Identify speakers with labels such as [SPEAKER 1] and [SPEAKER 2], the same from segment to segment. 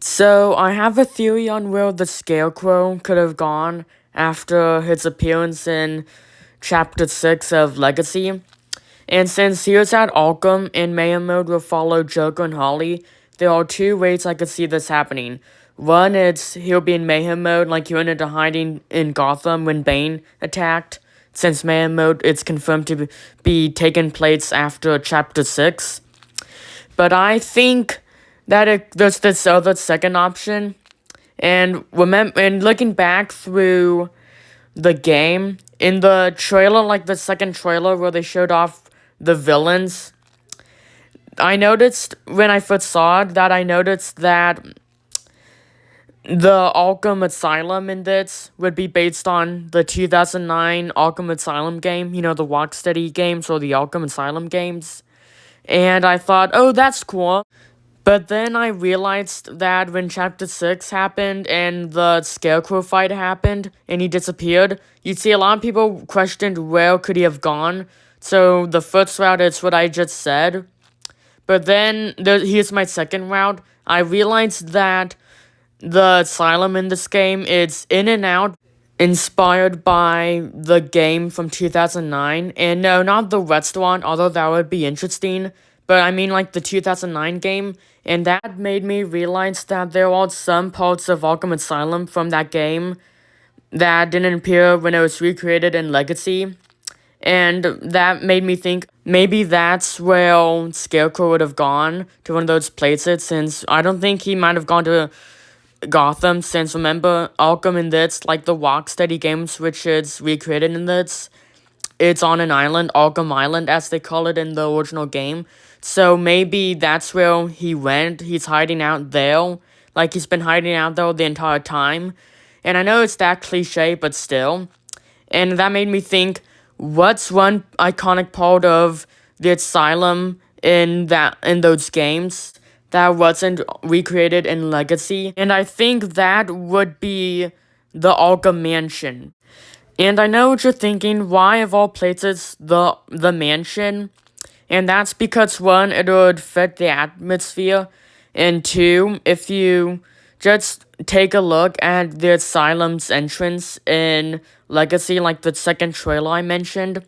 [SPEAKER 1] So, I have a theory on where the Scarecrow could have gone after his appearance in Chapter 6 of Legacy. And since he was at Arkham and Mayhem Mode will follow Joker and Harley, there are two ways I could see this happening. One, it's he'll be in Mayhem Mode, like he went into hiding in Gotham when Bane attacked. Since Mayhem Mode, it's confirmed to be taking place after Chapter 6. But I think that there's this other second option. And looking back through the game, in the trailer, like the second trailer where they showed off the villains, I noticed when I first saw it that the Arkham Asylum in this would be based on the 2009 Arkham Asylum game, the Rocksteady games or the Arkham Asylum games. And I thought, oh, that's cool. But then I realized that when Chapter 6 happened and the Scarecrow fight happened and he disappeared, you'd see a lot of people questioned where could he have gone. So the first route is what I just said. But then here's my second route. I realized that the asylum in this game is in and out, inspired by the game from 2009. And no, not the restaurant, although that would be interesting. But I mean like the 2009 game. And that made me realize that there are some parts of Arkham Asylum from that game that didn't appear when it was recreated in Legacy. And that made me think maybe that's where Scarecrow would have gone, to one of those places, since I don't think he might have gone to Gotham, since remember, Arkham in this, like the Rocksteady games, which is recreated in this, it's on an island, Arkham Island, as they call it in the original game. So maybe that's where he went. He's hiding out there. Like, he's been hiding out there the entire time. And I know it's that cliche, but still. And that made me think, what's one iconic part of the asylum in those games that wasn't recreated in Legacy? And I think that would be the Arkham Mansion. And I know what you're thinking, why of all places the mansion? And that's because, one, it would fit the atmosphere, and two, if you just take a look at the asylum's entrance in Legacy, like the second trailer I mentioned,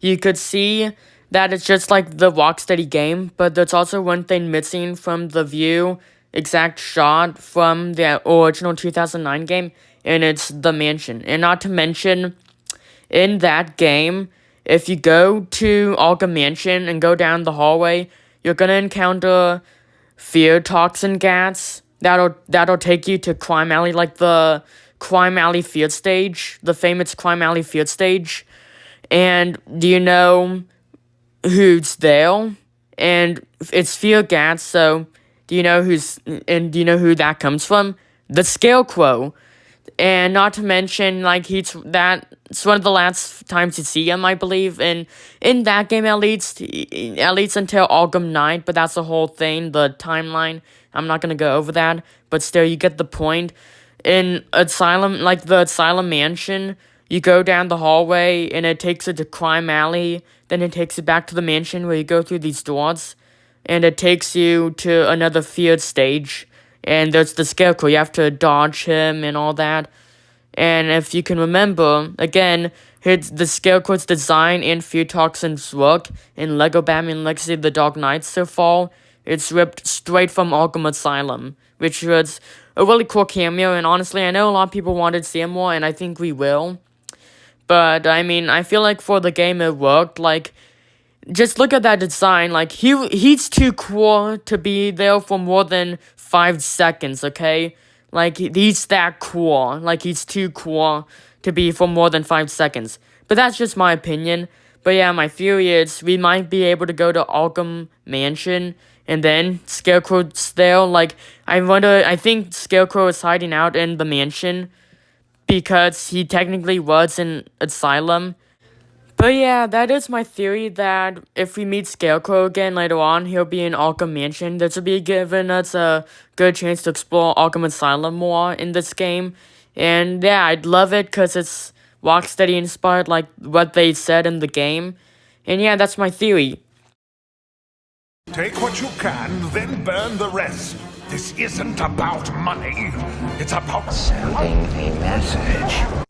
[SPEAKER 1] you could see that it's just like the Rocksteady game, but there's also one thing missing from the exact shot from the original 2009 game, and it's the mansion. And not to mention, in that game, if you go to Arkham Mansion and go down the hallway, you're gonna encounter fear toxin gas that'll take you to Crime Alley, like the Crime Alley fear stage, the famous Crime Alley fear stage. And do you know who's there? And it's fear gas, so do you know who that comes from? The Scarecrow. And not to mention, like, it's one of the last times you see him, I believe, and in that game at least until Arkham Knight, but that's the whole thing, the timeline. I'm not gonna go over that, but still, you get the point. In Asylum, like the Asylum Mansion, you go down the hallway, and it takes you to Crime Alley, then it takes you back to the mansion where you go through these doors, and it takes you to another feared stage. And there's the Scarecrow, you have to dodge him and all that. And if you can remember, again, the Scarecrow's design and fear toxins work in LEGO Batman Legacy The Dark Knight so far. It's ripped straight from Arkham Asylum, which was a really cool cameo. And honestly, I know a lot of people wanted to see him more, and I think we will. But, I mean, I feel like for the game it worked. Like, just look at that design, like, he's too cool to be there for more than 5 seconds, okay? Like, he's that cool, like, he's too cool to be for more than 5 seconds. But that's just my opinion. But yeah, my theory is we might be able to go to Arkham Mansion, and then Scarecrow's there. Like, I think Scarecrow is hiding out in the mansion, because he technically was in Asylum. But yeah, that is my theory, that if we meet Scarecrow again later on, he'll be in Arkham Mansion. This will be giving us a good chance to explore Arkham Asylum more in this game. And yeah, I'd love it because it's Rocksteady inspired, like what they said in the game. And yeah, that's my theory.
[SPEAKER 2] Take what you can, then burn the rest. This isn't about money. It's about
[SPEAKER 3] Sending a message.